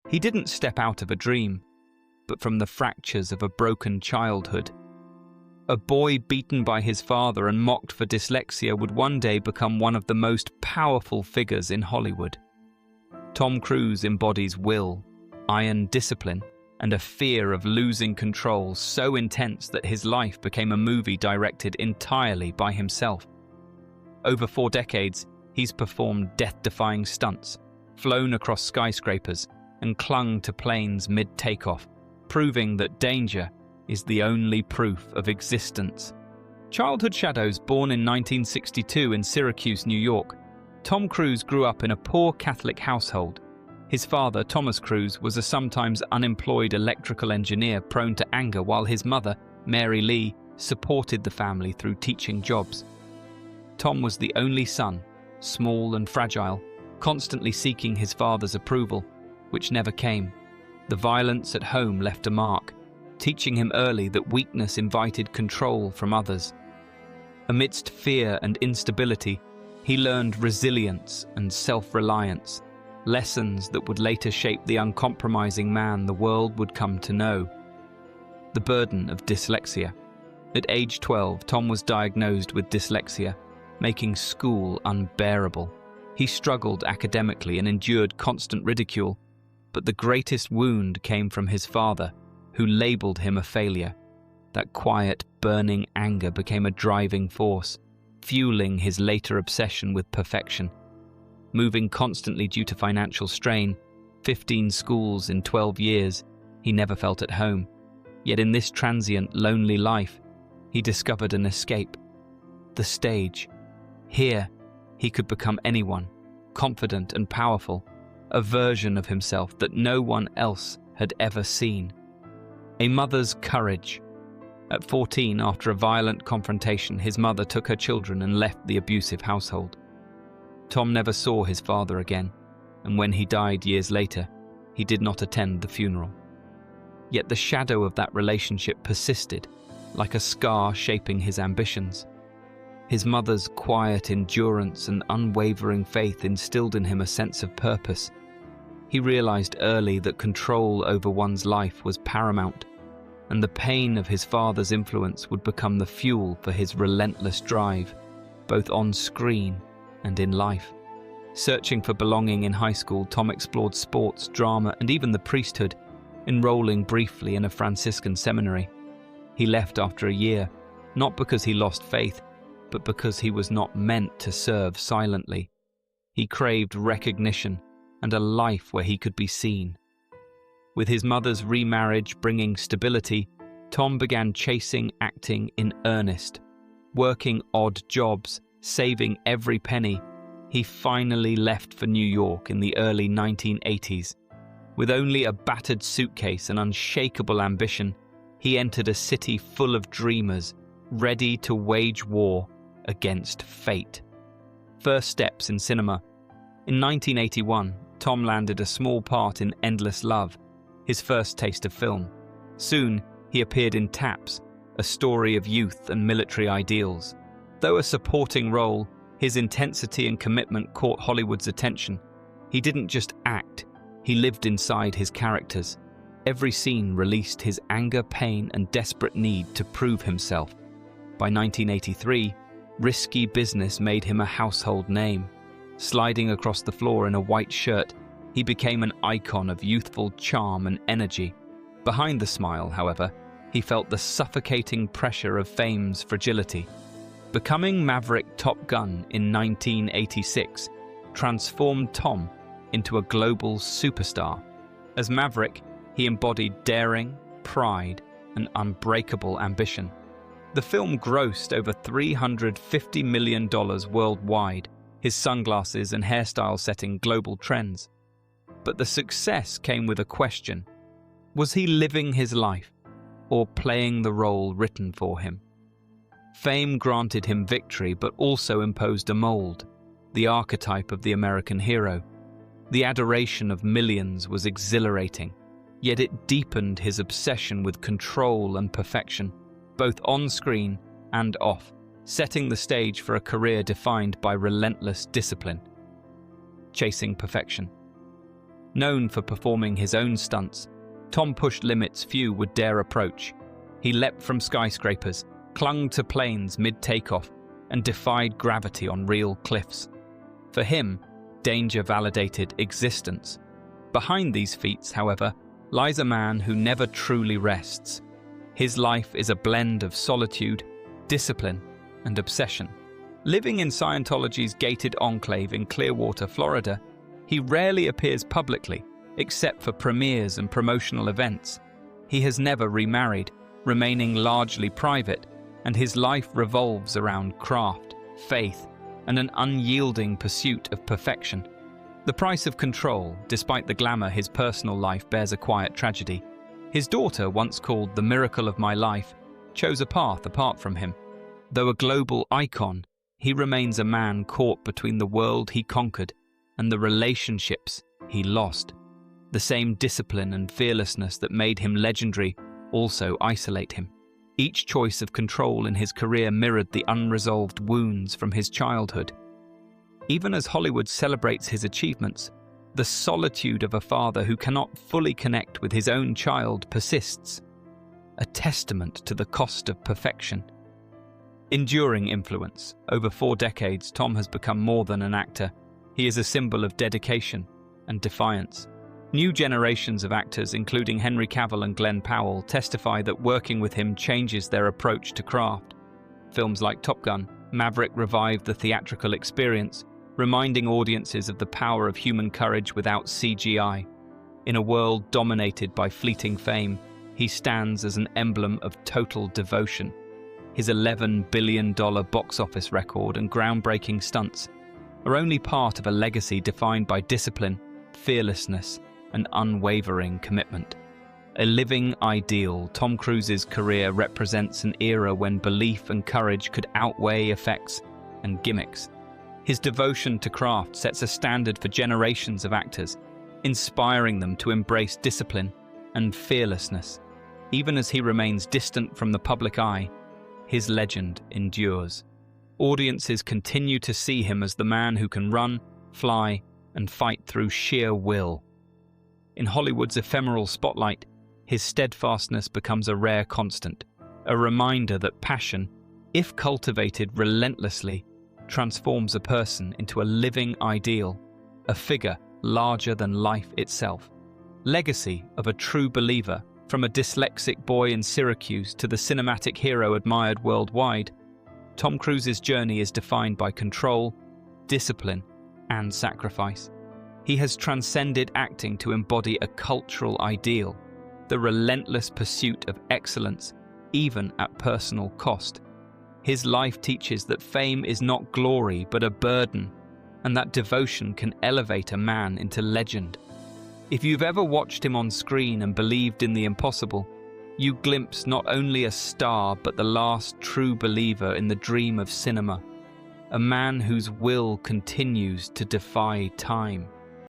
He didn't step out of a dream, but from the fractures of a broken childhood. A boy beaten by his father and mocked for dyslexia would one day become one of the most powerful figures in Hollywood. Tom Cruise embodies will, iron discipline, and a fear of losing control so intense that his life became a movie directed entirely by himself. Over 4 decades, he's performed death-defying stunts, flown across skyscrapers, and clung to planes mid-takeoff, proving that danger is the only proof of existence. Childhood shadows. Born in 1962 in Syracuse, New York, Tom Cruise grew up in a poor Catholic household. His father, Thomas Cruise, was a sometimes unemployed electrical engineer prone to anger, while his mother, Mary Lee, supported the family through teaching jobs. Tom was the only son, small and fragile, constantly seeking his father's approval, which never came. The violence at home left a mark, teaching him early that weakness invited control from others. Amidst fear and instability, he learned resilience and self-reliance, lessons that would later shape the uncompromising man the world would come to know. The burden of dyslexia. At age 12, Tom was diagnosed with dyslexia, making school unbearable. He struggled academically and endured constant ridicule, but the greatest wound came from his father, who labeled him a failure. That quiet, burning anger became a driving force, fueling his later obsession with perfection. Moving constantly due to financial strain, 15 schools in 12 years, he never felt at home. Yet in this transient, lonely life, he discovered an escape. The stage. Here, he could become anyone, confident and powerful, a version of himself that no one else had ever seen. A mother's courage. At 14, after a violent confrontation, his mother took her children and left the abusive household. Tom never saw his father again, and when he died years later, he did not attend the funeral. Yet the shadow of that relationship persisted, like a scar shaping his ambitions. His mother's quiet endurance and unwavering faith instilled in him a sense of purpose. He realized early that control over one's life was paramount, and the pain of his father's influence would become the fuel for his relentless drive, both on screen and in life. Searching for belonging in high school, Tom explored sports, drama, and even the priesthood, enrolling briefly in a Franciscan seminary. He left after a year, not because he lost faith, but because he was not meant to serve silently. He craved recognition and a life where he could be seen. With his mother's remarriage bringing stability, Tom began chasing acting in earnest. Working odd jobs, saving every penny, he finally left for New York in the early 1980s. With only a battered suitcase and unshakable ambition, he entered a city full of dreamers, ready to wage war against fate. First steps in cinema. In 1981, Tom landed a small part in Endless Love, his first taste of film. Soon, he appeared in Taps, a story of youth and military ideals. Though a supporting role, his intensity and commitment caught Hollywood's attention. He didn't just act, he lived inside his characters. Every scene released his anger, pain, and desperate need to prove himself. By 1983, Risky Business made him a household name. Sliding across the floor in a white shirt, he became an icon of youthful charm and energy. Behind the smile, however, he felt the suffocating pressure of fame's fragility. Becoming Maverick Top Gun in 1986 transformed Tom into a global superstar. As Maverick, he embodied daring, pride, and unbreakable ambition. The film grossed over $350 million worldwide, his sunglasses and hairstyle setting global trends. But the success came with a question. Was he living his life, or playing the role written for him? Fame granted him victory, but also imposed a mold, the archetype of the American hero. The adoration of millions was exhilarating, yet it deepened his obsession with control and perfection, both on screen and off, setting the stage for a career defined by relentless discipline. Chasing perfection. Known for performing his own stunts, Tom pushed limits few would dare approach. He leapt from skyscrapers, clung to planes mid-takeoff, and defied gravity on real cliffs. For him, danger validated existence. Behind these feats, however, lies a man who never truly rests. His life is a blend of solitude, discipline, and obsession. Living in Scientology's gated enclave in Clearwater, Florida, he rarely appears publicly, except for premieres and promotional events. He has never remarried, remaining largely private, and his life revolves around craft, faith, and an unyielding pursuit of perfection. The price of control, despite the glamour his personal life bears a quiet tragedy. His daughter, once called the miracle of my life, chose a path apart from him. Though a global icon, he remains a man caught between the world he conquered and the relationships he lost. The same discipline and fearlessness that made him legendary also isolate him. Each choice of control in his career mirrored the unresolved wounds from his childhood. Even as Hollywood celebrates his achievements, the solitude of a father who cannot fully connect with his own child persists, a testament to the cost of perfection. Enduring influence. Over 4 decades, Tom has become more than an actor. He is a symbol of dedication and defiance. New generations of actors, including Henry Cavill and Glenn Powell, testify that working with him changes their approach to craft. Films like Top Gun, Maverick revived the theatrical experience, reminding audiences of the power of human courage without CGI. In a world dominated by fleeting fame, he stands as an emblem of total devotion. His $11 billion box office record and groundbreaking stunts are only part of a legacy defined by discipline, fearlessness, and unwavering commitment. A living ideal, Tom Cruise's career represents an era when belief and courage could outweigh effects and gimmicks. His devotion to craft sets a standard for generations of actors, inspiring them to embrace discipline and fearlessness. Even as he remains distant from the public eye, his legend endures. Audiences continue to see him as the man who can run, fly, and fight through sheer will. In Hollywood's ephemeral spotlight, his steadfastness becomes a rare constant, a reminder that passion, if cultivated relentlessly, transforms a person into a living ideal, a figure larger than life itself. Legacy of a true believer, from a dyslexic boy in Syracuse to the cinematic hero admired worldwide, Tom Cruise's journey is defined by control, discipline, and sacrifice. He has transcended acting to embody a cultural ideal, the relentless pursuit of excellence, even at personal cost. His life teaches that fame is not glory but a burden, and that devotion can elevate a man into legend. If you've ever watched him on screen and believed in the impossible, you glimpse not only a star but the last true believer in the dream of cinema, a man whose will continues to defy time.